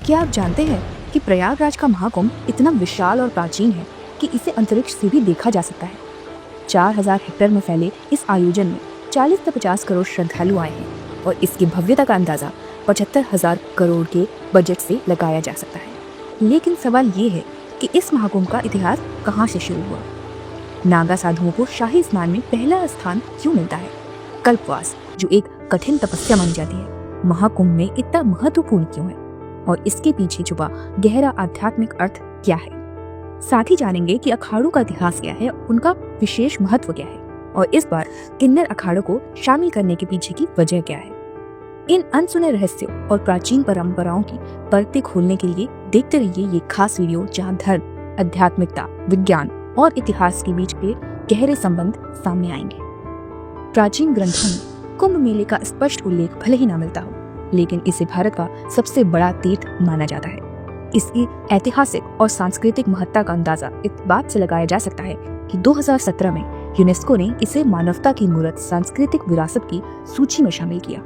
क्या आप जानते हैं कि प्रयागराज का महाकुंभ इतना विशाल और प्राचीन है कि इसे अंतरिक्ष से भी देखा जा सकता है। 4000 हेक्टेयर में फैले इस आयोजन में 40 से 50 करोड़ श्रद्धालु आए हैं और इसकी भव्यता का अंदाजा 75,000 करोड़ के बजट से लगाया जा सकता है। लेकिन सवाल ये है कि इस महाकुंभ का इतिहास कहाँ से शुरू हुआ? नागा साधुओं को शाही स्नान में पहला स्थान क्यों मिलता है? कल्पवास, जो एक कठिन तपस्या मानी जाती है, महाकुंभ में इतना महत्वपूर्ण क्यों है और इसके पीछे छुपा गहरा आध्यात्मिक अर्थ क्या है? साथ ही जानेंगे कि अखाड़ों का इतिहास क्या है, उनका विशेष महत्व क्या है और इस बार किन्नर अखाड़ों को शामिल करने के पीछे की वजह क्या है। इन अनसुने रहस्यों और प्राचीन परंपराओं की परतें खोलने के लिए देखते रहिए ये खास वीडियो, जहां धर्म, आध्यात्मिकता, विज्ञान और इतिहास के बीच के गहरे संबंध सामने आएंगे। प्राचीन ग्रंथों में कुंभ मेले का स्पष्ट उल्लेख भले ही ना मिलता हो, लेकिन इसे भारत का सबसे बड़ा तीर्थ माना जाता है। इसकी ऐतिहासिक और सांस्कृतिक महत्ता का अंदाजा इस बात से लगाया जा सकता है कि 2017 में यूनेस्को ने इसे मानवता की मूर्त सांस्कृतिक विरासत की सूची में शामिल किया।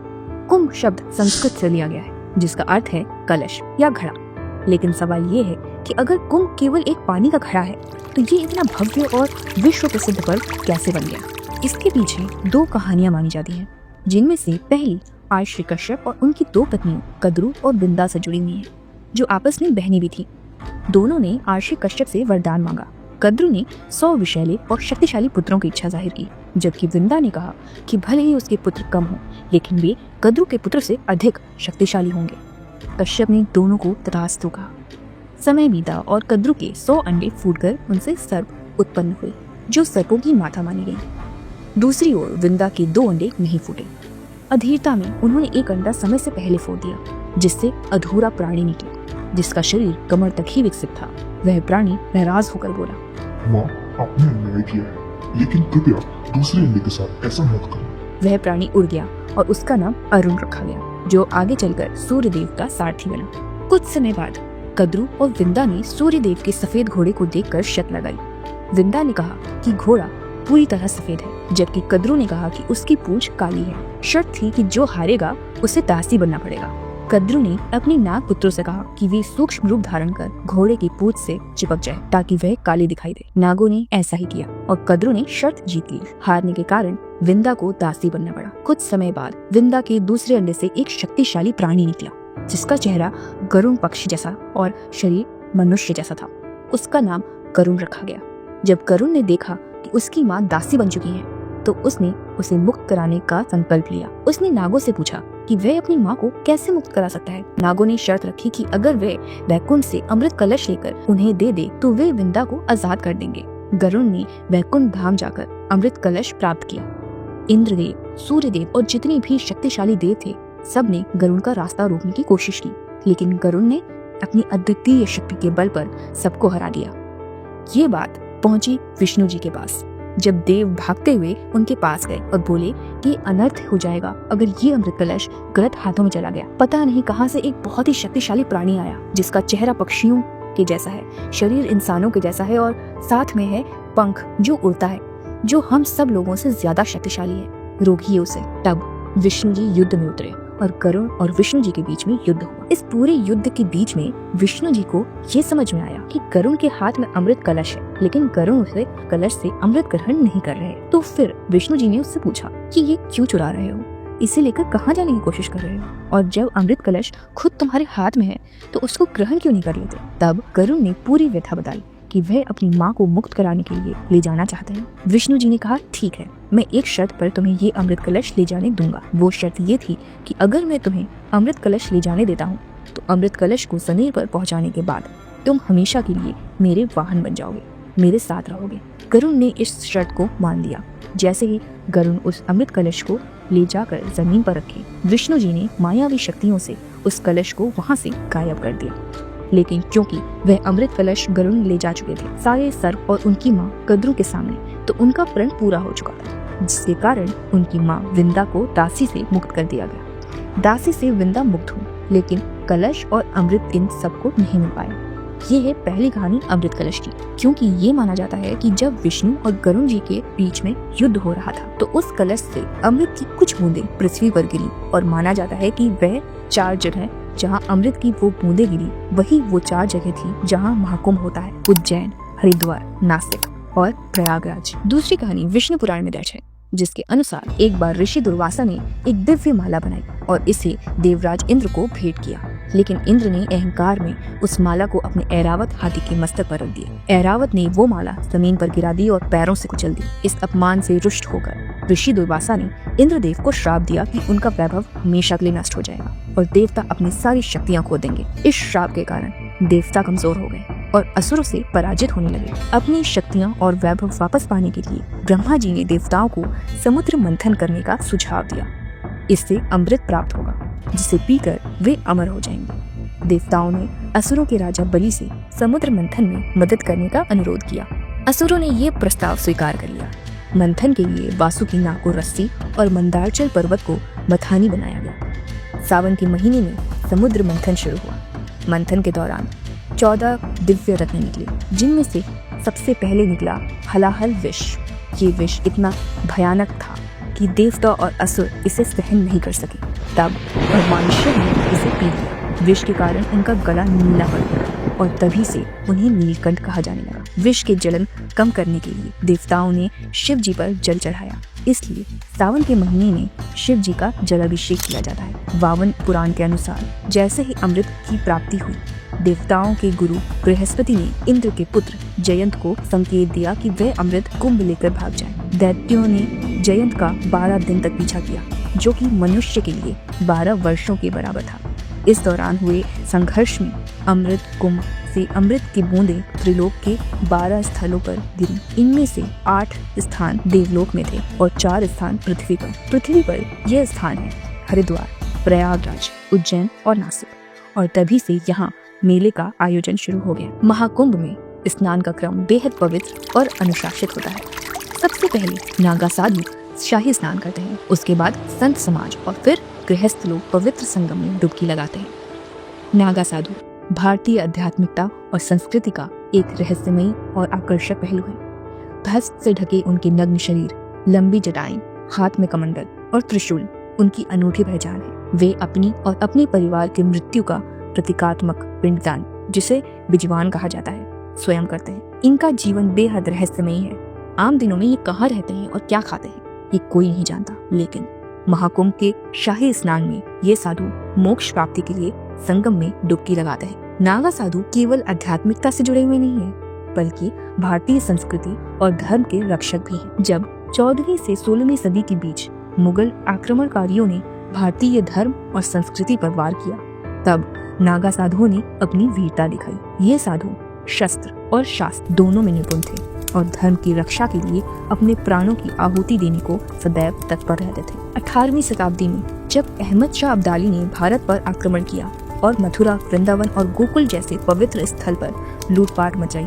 कुंभ शब्द संस्कृत से लिया गया है, जिसका अर्थ है कलश या घड़ा। लेकिन सवाल ये है कि अगर कुंभ केवल एक पानी का घड़ा है, तो ये इतना भव्य और विश्व प्रसिद्ध पर्व कैसे बन गया? इसके पीछे दो कहानियां मानी जाती हैं, जिनमें से पहली आर्षि कश्यप और उनकी दो पत्नियों कद्रू और वृंदा से जुड़ी हुई है, जो आपस में बहनें भी थी। दोनों ने आर्षि कश्यप से वरदान मांगा। कद्रू ने 100 विषैले और शक्तिशाली पुत्रों की इच्छा जाहिर की, जबकि वृंदा ने कहा कि भले ही उसके पुत्र कम हों, लेकिन वे कद्रू के पुत्र से अधिक शक्तिशाली होंगे। कश्यप ने दोनों को तथास्तु कहा। समय बीता और कद्रू के 100 अंडे फूटकर उनसे सर्प उत्पन्न हुए, जो सर्पों की माता मानी गई। दूसरी ओर वृंदा के 2 अंडे नहीं फूटे। अधीरता में उन्होंने एक अंडा समय से पहले फोड़ दिया, जिससे अधूरा प्राणी निकला, जिसका शरीर कमर तक ही विकसित था। वह प्राणी नाराज होकर बोला, माँ, आपने अन्याय किया है, लेकिन कृपया दूसरे अंडे के साथ ऐसा मत करो। वह प्राणी उड़ गया और उसका नाम अरुण रखा गया, जो आगे चलकर सूर्यदेव का सारथी बना। कुछ समय बाद कद्रू और वृंदा ने सूर्यदेव के सफेद घोड़े को देखकर शर्त लगाई। वृंदा ने कहा कि घोड़ा पूरी तरह सफेद है, जबकि कद्रू ने कहा कि उसकी पूंछ काली है। शर्त थी कि जो हारेगा उसे दासी बनना पड़ेगा। कद्रू ने अपनी नाग पुत्रों से कहा कि वे सूक्ष्म रूप धारण कर घोड़े की पूंछ से चिपक जाए, ताकि वह काली दिखाई दे। नागों ने ऐसा ही किया और कद्रू ने शर्त जीत ली। हारने के कारण वृंदा को दासी बनना पड़ा। कुछ समय बाद वृंदा के दूसरे अंडे से एक शक्तिशाली प्राणी निकला, जिसका चेहरा गरुड़ पक्षी जैसा और शरीर मनुष्य जैसा था। उसका नाम करुण रखा गया। जब करुण ने देखा कि उसकी माँ दासी बन चुकी है, तो उसने उसे मुक्त कराने का संकल्प लिया। उसने नागों से पूछा कि वह अपनी माँ को कैसे मुक्त करा सकता है। नागों ने शर्त रखी कि अगर वह वैकुंठ से अमृत कलश लेकर उन्हें दे दे, तो वे वृंदा को आजाद कर देंगे। गरुड़ ने वैकुंठ धाम जाकर अमृत कलश प्राप्त किया। इंद्रदेव, सूर्यदेव और जितने भी शक्तिशाली देव थे, सब ने गरुड़ का रास्ता रोकने की कोशिश की, लेकिन गरुड़ ने अपनी अद्वितीय शक्ति के बल पर सबको हरा दिया। ये बात पहुंची विष्णु जी के पास। जब देव भागते हुए उनके पास गए और बोले कि अनर्थ हो जाएगा अगर ये अमृत कलश गलत हाथों में चला गया। पता नहीं कहां से एक बहुत ही शक्तिशाली प्राणी आया, जिसका चेहरा पक्षियों के जैसा है, शरीर इंसानों के जैसा है और साथ में है पंख जो उड़ता है, जो हम सब लोगों से ज्यादा शक्तिशाली है। रोकिए उसे। तब विष्णु जी युद्ध में उतरे और गरुड़ और विष्णु जी के बीच में युद्ध हुआ। इस पूरे युद्ध के बीच में विष्णु जी को ये समझ में आया कि गरुड़ के हाथ में अमृत कलश है, लेकिन गरुड़ उसे कलश से अमृत ग्रहण नहीं कर रहे। तो फिर विष्णु जी ने उससे पूछा कि ये क्यों चुरा रहे हो, इसे लेकर कहाँ जाने की कोशिश कर रहे हो, और जब अमृत कलश खुद तुम्हारे हाथ में है तो उसको ग्रहण क्यों नहीं कर लेते। तब गरुड़ ने पूरी व्यथा बताई कि वह अपनी माँ को मुक्त कराने के लिए ले जाना चाहते हैं। विष्णु जी ने कहा, ठीक है, मैं एक शर्त पर तुम्हें ये अमृत कलश ले जाने दूंगा। वो शर्त ये थी कि अगर मैं तुम्हें अमृत कलश ले जाने देता हूँ, तो अमृत कलश को शरीर पर पहुँचाने के बाद तुम हमेशा के लिए मेरे वाहन बन जाओगे, मेरे साथ रहोगे। गरुड़ ने इस शर्त को मान लिया। जैसे ही गरुड़ उस अमृत कलश को ले जाकर जमीन पर रखे, विष्णु जी ने मायावी शक्तियों से उस कलश को वहाँ से गायब कर दिया। लेकिन क्योंकि वह अमृत कलश गरुड़ ले जा चुके थे सारे सर्प और उनकी माँ कद्रू के सामने, तो उनका प्रण पूरा हो चुका था, जिसके कारण उनकी माँ वृंदा को दासी से मुक्त कर दिया गया। दासी से वृंदा मुक्त हुई, लेकिन कलश और अमृत इन सबको नहीं मिल पाया। ये है पहली कहानी अमृत कलश की, क्योंकि ये माना जाता है कि जब विष्णु और गरुड़ जी के बीच में युद्ध हो रहा था, तो उस कलश से अमृत की कुछ बूंदें पृथ्वी पर गिरी और माना जाता है कि वह 4 जगह जहाँ अमृत की वो बूंदें गिरी, वही वो 4 जगह थी जहाँ महाकुंभ होता है: उज्जैन, हरिद्वार, नासिक और प्रयागराज। दूसरी कहानी विष्णु पुराण में दर्ज है, जिसके अनुसार एक बार ऋषि दुर्वासा ने एक दिव्य माला बनाई और इसे देवराज इंद्र को भेंट किया, लेकिन इंद्र ने अहंकार में उस माला को अपने ऐरावत हाथी के मस्तक पर रख दिया। ऐरावत ने वो माला जमीन पर गिरा दी और पैरों से कुचल दी। इस अपमान से रुष्ट होकर ऋषि दुर्वासा ने इंद्रदेव को श्राप दिया कि उनका वैभव हमेशा के लिए नष्ट हो जाएगा और देवता अपनी सारी शक्तियां खो देंगे। इस श्राप के कारण देवता कमजोर हो गए और असुरों से पराजित होने लगे। अपनी शक्तियां और वैभव वापस पाने के लिए ब्रह्मा जी ने देवताओं को समुद्र मंथन करने का सुझाव दिया। इससे अमृत प्राप्त होगा, जिसे पीकर वे अमर हो जाएंगे। देवताओं ने असुरों के राजा बलि से समुद्र मंथन में मदद करने का अनुरोध किया। असुरों ने ये प्रस्ताव स्वीकार कर लिया। मंथन के लिए वासुकी नाग को रस्सी और मंदारचल पर्वत को मथानी बनाया गया। सावन के महीने में समुद्र मंथन शुरू हुआ। मंथन के दौरान 14 दिव्य रत्न निकले, जिनमें से सबसे पहले निकला हलाहल विष। ये विष इतना भयानक था कि देवता और असुर इसे सहन नहीं कर सके। तब भगवान शिव ने इसे पी लिया। विष के कारण उनका गला नीला पड़ गया और तभी से उन्हें नीलकंठ कहा जाने लगा। विष के जलन कम करने के लिए देवताओं ने शिव जी पर जल चढ़ाया, इसलिए सावन के महीने में शिव जी का जलाभिषेक किया जाता है। वामन पुराण के अनुसार जैसे ही अमृत की प्राप्ति हुई, देवताओं के गुरु बृहस्पति ने इंद्र के पुत्र जयंत को संकेत दिया कि वह अमृत कुंभ लेकर भाग जाए। दैत्यों ने जयंत का 12 दिन तक पीछा किया, जो कि मनुष्य के लिए 12 वर्षों के बराबर था। इस दौरान हुए संघर्ष में अमृत कुंभ से अमृत की बूंदें त्रिलोक के 12 स्थलों पर गिरी। इनमें से 8 स्थान देवलोक में थे और 4 स्थान पृथ्वी पर। पृथ्वी पर यह स्थान है हरिद्वार, प्रयागराज, उज्जैन और नासिक। और तभी से यहाँ मेले का आयोजन शुरू हो गया। महाकुंभ में स्नान का क्रम बेहद पवित्र और अनुशासित होता है। सबसे पहले नागा साधु शाही स्नान करते हैं, उसके बाद संत समाज और फिर गृहस्थ लोग पवित्र संगम में डुबकी लगाते हैं। नागा साधु भारतीय आध्यात्मिकता और संस्कृति का एक रहस्यमयी और आकर्षक पहलू है। भस्म से ढके उनके नग्न शरीर, लंबी जटाएं, हाथ में कमंडल और त्रिशूल उनकी अनूठी पहचान है। वे अपनी और अपने परिवार की मृत्यु का प्रतीकात्मक पिंडदान, जिसे बिजवान कहा जाता है, स्वयं करते हैं। इनका जीवन बेहद रहस्यमयी है। आम दिनों में ये कहाँ रहते हैं और क्या खाते हैं, ये कोई नहीं जानता, लेकिन महाकुंभ के शाही स्नान में ये साधु मोक्ष प्राप्ति के लिए संगम में डुबकी लगाते हैं। नागा साधु केवल आध्यात्मिकता से जुड़े हुए नहीं है, बल्कि भारतीय संस्कृति और धर्म के रक्षक भी हैं। जब 14वीं से 16वीं सदी के बीच मुगल आक्रमणकारियों ने भारतीय धर्म और संस्कृति पर वार किया, तब नागा साधुओं ने अपनी वीरता दिखाई। ये साधु शस्त्र और शास्त्र दोनों में निपुण थे और धर्म की रक्षा के लिए अपने प्राणों की आहुति देने को सदैव तत्पर रहते थे। 18वीं शताब्दी में जब अहमद शाह अब्दाली ने भारत पर आक्रमण किया और मथुरा, वृंदावन और गोकुल जैसे पवित्र स्थल पर लूटपाट मचाई,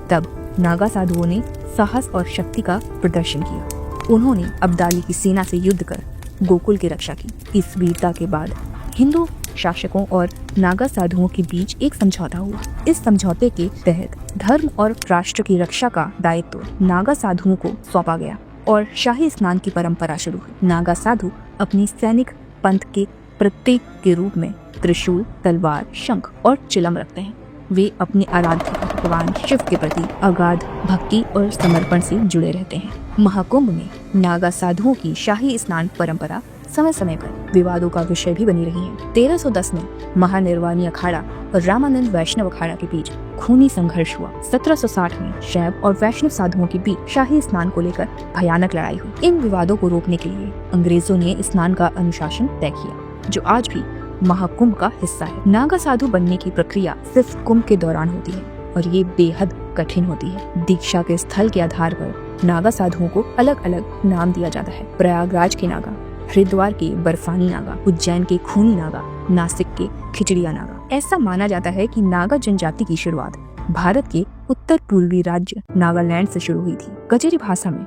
तब नागा साधुओं ने साहस और शक्ति का प्रदर्शन किया। उन्होंने अब्दाली की सेना से युद्ध कर गोकुल की रक्षा की। इस वीरता के बाद हिंदू शासकों और नागा साधुओं के बीच एक समझौता हुआ। इस समझौते के तहत धर्म और राष्ट्र की रक्षा का दायित्व नागा साधुओं को सौंपा गया और शाही स्नान की परंपरा शुरू हुई। नागा साधु अपनी सैनिक पंथ के प्रत्येक के रूप में त्रिशूल, तलवार, शंख और चिलम रखते हैं। वे अपने आराध्य भगवान शिव के प्रति अगाध भक्ति और समर्पण से जुड़े रहते हैं। महाकुंभ में नागा साधुओं की शाही स्नान परंपरा समय समय पर विवादों का विषय भी बनी रही है। 1310 में महानिर्वाणी अखाड़ा और रामानंद वैष्णव अखाड़ा के बीच खूनी संघर्ष हुआ। 1760 में शैव और वैष्णव साधुओं के बीच शाही स्नान को लेकर भयानक लड़ाई हुई। इन विवादों को रोकने के लिए अंग्रेजों ने स्नान का अनुशासन तय किया, जो आज भी महाकुंभ का हिस्सा है। नागा साधु बनने की प्रक्रिया सिर्फ कुंभ के दौरान होती है और ये बेहद कठिन होती है। दीक्षा के स्थल के आधार पर नागा साधुओं को अलग अलग नाम दिया जाता है। प्रयागराज के नागा, हरिद्वार के बर्फानी नागा, उज्जैन के खूनी नागा, नासिक के खिचड़िया नागा। ऐसा माना जाता है कि नागा जनजाति की शुरुआत भारत के उत्तर पूर्वी राज्य नागालैंड से शुरू हुई थी। कचेरी भाषा में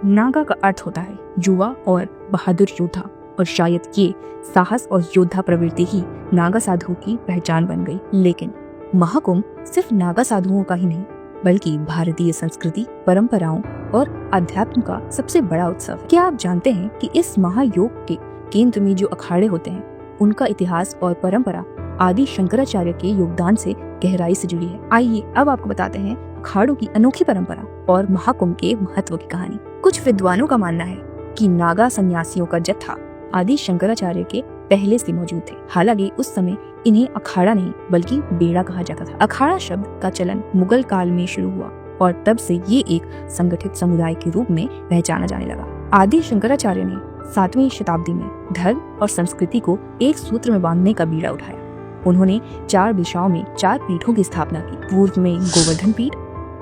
नागा का अर्थ होता है युवा और बहादुर योद्धा, और शायद ये साहस और योद्धा प्रवृत्ति ही नागा साधुओं की पहचान बन गई। लेकिन महाकुंभ सिर्फ नागा साधुओं का ही नहीं, बल्कि भारतीय संस्कृति, परंपराओं और अध्यात्म का सबसे बड़ा उत्सव है। क्या आप जानते हैं कि इस महायोग के केंद्र में जो अखाड़े होते हैं, उनका इतिहास और परंपरा आदि शंकराचार्य के योगदान से गहराई से जुड़ी है। आइए अब आपको बताते हैं अखाड़ों की अनोखी परंपरा और महाकुंभ के महत्व की कहानी। कुछ विद्वानों का मानना है कि नागा सन्यासियों का जत्था आदि शंकराचार्य के पहले से मौजूद थे। हालांकि उस समय इन्हें अखाड़ा नहीं बल्कि बेड़ा कहा जाता था। अखाड़ा शब्द का चलन मुगल काल में शुरू हुआ और तब से ये एक संगठित समुदाय के रूप में पहचाना जाने लगा। आदि शंकराचार्य ने 7वीं शताब्दी में धर्म और संस्कृति को एक सूत्र में बांधने का बीड़ा उठाया। उन्होंने 4 दिशाओं में 4 पीठों की स्थापना की। पूर्व में गोवर्धन पीठ,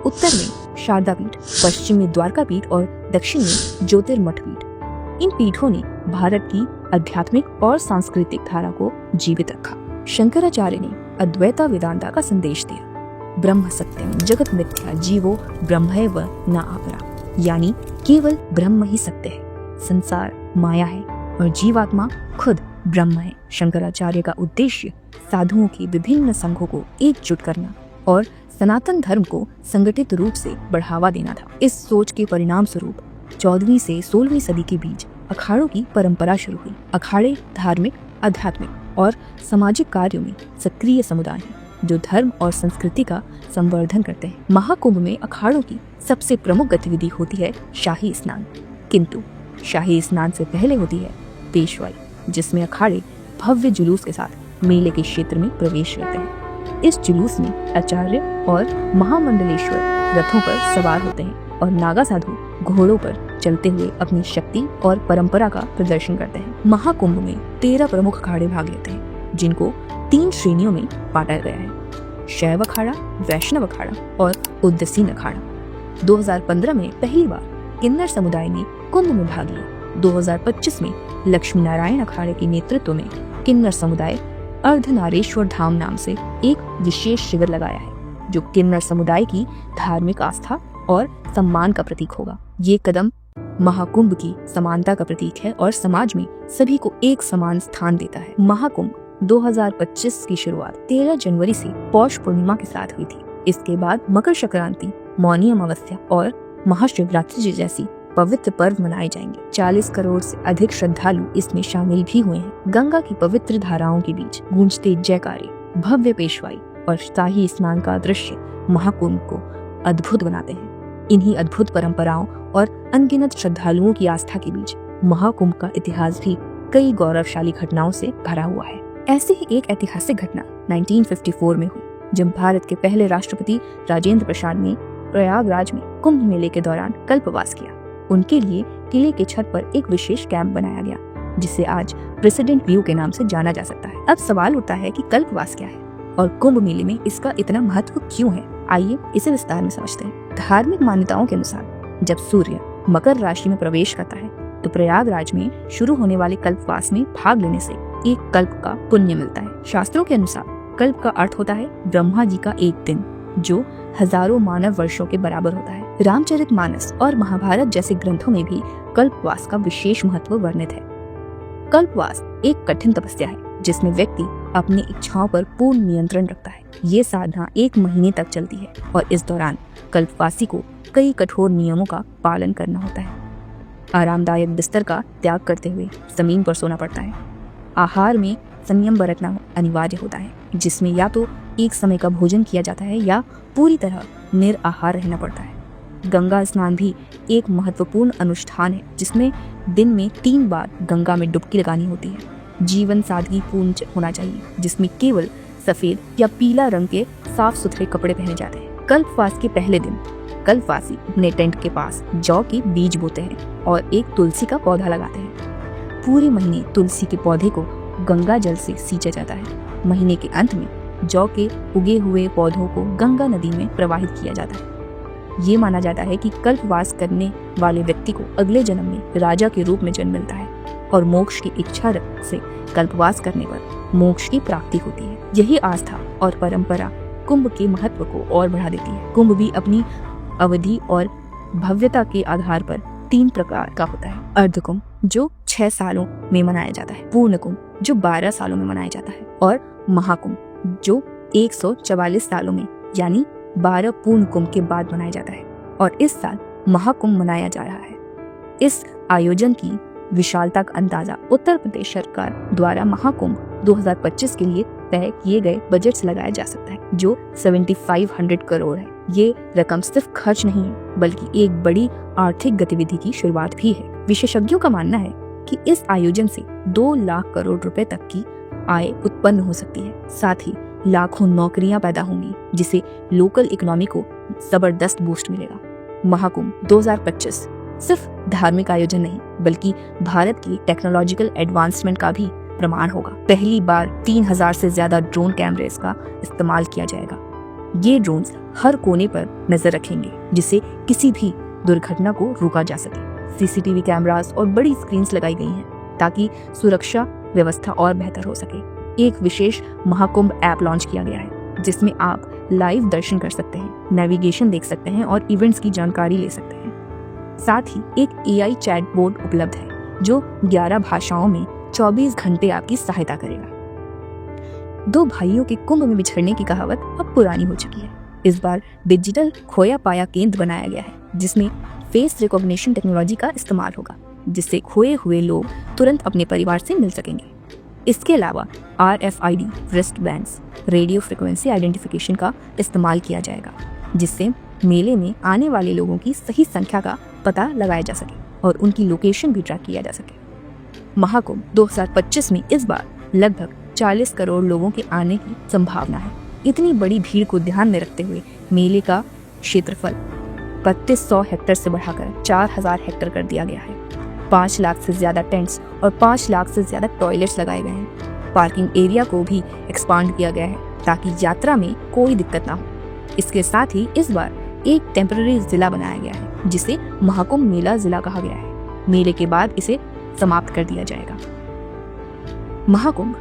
उत्तर में शारदा पीठ, पश्चिम में द्वारका पीठ और दक्षिण में ज्योतिर्मठ पीठ। इन पीठों ने भारत की आध्यात्मिक और सांस्कृतिक धारा को जीवित रखा। शंकराचार्य ने अद्वैता वेदांता का संदेश दिया। ब्रह्म सत्यम जगत मिथ्या जीवो ब्रह्मैव न अपरा, यानी केवल ब्रह्म ही सत्य है, संसार माया है और जीवात्मा खुद ब्रह्म है। शंकराचार्य का उद्देश्य साधुओं के विभिन्न संघों को एकजुट करना और सनातन धर्म को संगठित रूप से बढ़ावा देना था। इस सोच के परिणाम स्वरूप 14वीं से 16वीं सदी के बीच अखाड़ों की परंपरा शुरू हुई। अखाड़े धार्मिक, आध्यात्मिक और सामाजिक कार्यों में सक्रिय समुदाय हैं जो धर्म और संस्कृति का संवर्धन करते हैं। महाकुंभ में अखाड़ों की सबसे प्रमुख गतिविधि होती है शाही स्नान, किंतु शाही स्नान से पहले होती है पेशवाई, जिसमें अखाड़े भव्य जुलूस के साथ मेले के क्षेत्र में प्रवेश करते हैं। इस जुलूस में आचार्य और महामंडलेश्वर रथों पर सवार होते हैं और नागा साधु घोड़ों पर चलते हुए अपनी शक्ति और परंपरा का प्रदर्शन करते हैं। महाकुंभ में 13 प्रमुख अखाड़े भाग लेते हैं, जिनको 3 श्रेणियों में बांटा गया है: शैव अखाड़ा, वैष्णव अखाड़ा और उदासीन अखाड़ा। 2015 में पहली बार किन्नर समुदाय ने कुंभ में भाग लिया। 2025 में लक्ष्मी नारायण अखाड़े के नेतृत्व में किन्नर समुदाय अर्धनारेश्वर धाम नाम से एक विशेष शिविर लगाया है, जो किन्नर समुदाय की धार्मिक आस्था और सम्मान का प्रतीक होगा। ये कदम महाकुंभ की समानता का प्रतीक है और समाज में सभी को एक समान स्थान देता है। महाकुंभ 2025 की शुरुआत 13 जनवरी से पौष पूर्णिमा के साथ हुई थी। इसके बाद मकर संक्रांति, मौनी अमावस्या और महाशिवरात्रि जैसी पवित्र पर्व मनाए जाएंगे। 40 करोड़ से अधिक श्रद्धालु इसमें शामिल भी हुए हैं। गंगा की पवित्र धाराओं के बीच गूंजते जयकारे, भव्य पेशवाई और शाही स्नान का दृश्य महाकुंभ को अद्भुत बनाते हैं। इन्हीं अद्भुत परंपराओं और अनगिनत श्रद्धालुओं की आस्था के बीच महाकुंभ का इतिहास भी कई गौरवशाली घटनाओं से भरा हुआ है। ऐसी ही एक ऐतिहासिक घटना 1954 में हुई, जब भारत के पहले राष्ट्रपति राजेंद्र प्रसाद ने प्रयागराज में कुंभ मेले के दौरान कल्पवास किया। उनके लिए किले के छत पर एक विशेष कैंप बनाया गया, जिसे आज प्रेसिडेंट व्यू के नाम से जाना जा सकता है। अब सवाल उठता है कि कल्पवास क्या है और कुंभ मेले में इसका इतना महत्व क्यों है। आइए इसे विस्तार में समझते हैं। धार्मिक मान्यताओं के अनुसार जब सूर्य मकर राशि में प्रवेश करता है तो प्रयागराज में शुरू होने वाले कल्पवास में भाग लेने से एक कल्प का पुण्य मिलता है। शास्त्रों के अनुसार कल्प का अर्थ होता है ब्रह्मा जी का एक दिन, जो हजारों मानव वर्षों के बराबर होता है। रामचरितमानस और महाभारत जैसे ग्रंथों में भी कल्पवास का विशेष महत्व वर्णित है। कल्पवास एक कठिन तपस्या है जिसमें व्यक्ति अपनी इच्छाओं पर पूर्ण नियंत्रण रखता है। ये साधना 1 महीने तक चलती है और इस दौरान कल्पवासी को कई कठोर नियमों का पालन करना होता है। आरामदायक बिस्तर का त्याग करते हुए जमीन पर सोना पड़ता है। आहार में संयम बरतना अनिवार्य होता है, जिसमें या तो एक समय का भोजन किया जाता है या पूरी तरह निराहार रहना पड़ता है। गंगा स्नान भी एक महत्वपूर्ण अनुष्ठान है, जिसमें दिन में 3 बार गंगा में डुबकी लगानी होती है। जीवन सादगी पूर्ण होना चाहिए, जिसमें केवल सफेद या पीला रंग के साफ सुथरे कपड़े पहने जाते हैं। कल्पवास के पहले दिन कल्पवासी अपने टेंट के पास जौ के बीज बोते हैं और एक तुलसी का पौधा लगाते हैं। पूरे महीने तुलसी के पौधे को गंगा जल से सींचा जाता है। महीने के अंत में जौ के उगे हुए पौधों को गंगा नदी में प्रवाहित किया जाता है। ये माना जाता है कि कल्पवास करने वाले व्यक्ति को अगले जन्म में राजा के रूप में जन्म मिलता है और मोक्ष की इच्छा से कल्पवास करने पर मोक्ष की प्राप्ति होती है। यही आस्था और परंपरा कुंभ के महत्व को और बढ़ा देती है। कुंभ भी अपनी अवधि और भव्यता के आधार पर 3 प्रकार का होता है। अर्धकुंभ जो 6 सालों में मनाया जाता है, पूर्ण कुंभ जो 12 सालों में मनाया जाता है और महाकुंभ जो 144 सालों में यानी 12 पूर्ण कुंभ के बाद मनाया जाता है। और इस साल महाकुंभ मनाया जा रहा है। इस आयोजन की विशालता का अंदाजा उत्तर प्रदेश सरकार द्वारा महाकुंभ 2025 के लिए तय किए गए बजट से लगाया जा सकता है, जो 7500 करोड़ है। ये रकम सिर्फ खर्च नहीं है, बल्कि एक बड़ी आर्थिक गतिविधि की शुरुआत भी है। विशेषज्ञों का मानना है कि इस आयोजन से 2 लाख करोड़ रुपए तक की आय उत्पन्न हो सकती है। साथ ही लाखों नौकरियां पैदा होंगी, जिससे लोकल इकोनॉमी को जबरदस्त बूस्ट मिलेगा। महाकुंभ 2025 सिर्फ धार्मिक आयोजन नहीं, बल्कि भारत की टेक्नोलॉजिकल एडवांसमेंट का भी प्रमाण होगा। पहली बार 3000 से ज्यादा ड्रोन कैमरेस का इस्तेमाल किया जाएगा। ये ड्रोन्स हर कोने पर नजर रखेंगे, जिससे किसी भी दुर्घटना को रोका जा सके। सीसीटीवी कैमरास और बड़ी स्क्रीन्स लगाई गई हैं, ताकि सुरक्षा व्यवस्था और बेहतर हो सके। एक विशेष महाकुंभ ऐप लॉन्च किया गया है, जिसमें आप लाइव दर्शन कर सकते हैं, नेविगेशन देख सकते हैं और इवेंट्स की जानकारी ले सकते हैं। साथ ही एक AI चैटबॉट उपलब्ध है, जो 11 भाषाओं में 24 घंटे आपकी सहायता करेगा। 2 भाइयों के कुंभ में बिछड़ने की कहावत अब पुरानी हो चुकी है। इस बार डिजिटल खोया पाया केंद्र बनाया गया है, जिसमें फेस रिकॉग्निशन टेक्नोलॉजी का इस्तेमाल होगा, जिससे खोए हुए लोग तुरंत अपने परिवार से मिल सकेंगे। इसके अलावा RFID wrist bands, radio frequency identification का इस्तेमाल किया जाएगा, जिससे मेले में आने वाले लोगों की सही संख्या का पता लगाया जा सके और उनकी लोकेशन भी ट्रैक किया जा सके। महाकुंभ 2025 में इस बार लगभग 40 करोड़ लोगों के आने की संभावना है। इतनी बड़ी भीड़ को ध्यान में रखते हुए मेले का क्षेत्रफल 3200 हेक्टेयर से बढ़ाकर 4000 हेक्टेयर कर दिया गया है। 5 लाख से ज्यादा टेंट्स और 5 लाख से ज्यादा टॉयलेट्स लगाए गए हैं। पार्किंग एरिया को भी एक्सपांड किया गया है, ताकि यात्रा में कोई दिक्कत ना हो। इसके साथ ही इस बार एक टेम्पररी जिला बनाया गया है, जिसे महाकुंभ मेला जिला कहा गया है। मेले के बाद इसे समाप्त कर दिया जाएगा। महाकुंभ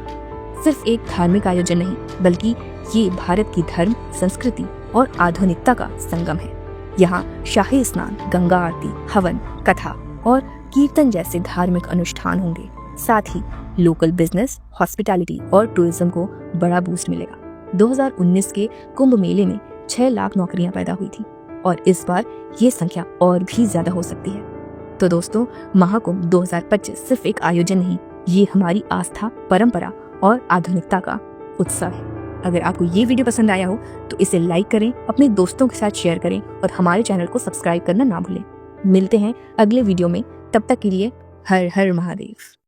सिर्फ एक धार्मिक आयोजन नहीं, बल्कि ये भारत की धर्म, संस्कृति और आधुनिकता का संगम है। यहाँ शाही स्नान, गंगा आरती, हवन, कथा और कीर्तन जैसे धार्मिक अनुष्ठान होंगे। साथ ही लोकल बिजनेस, हॉस्पिटैलिटी और टूरिज्म को बड़ा बूस्ट मिलेगा। 2019 के कुंभ मेले में 6 लाख नौकरियां पैदा हुई थी और इस बार ये संख्या और भी ज्यादा हो सकती है। तो दोस्तों, महाकुंभ 2025 सिर्फ एक आयोजन नहीं, ये हमारी आस्था, परंपरा और आधुनिकता का उत्सव है। अगर आपको ये वीडियो पसंद आया हो तो इसे लाइक करें, अपने दोस्तों के साथ शेयर करें और हमारे चैनल को सब्सक्राइब करना ना भूलें। मिलते हैं अगले वीडियो में, तब तक के लिए हर हर महादेव।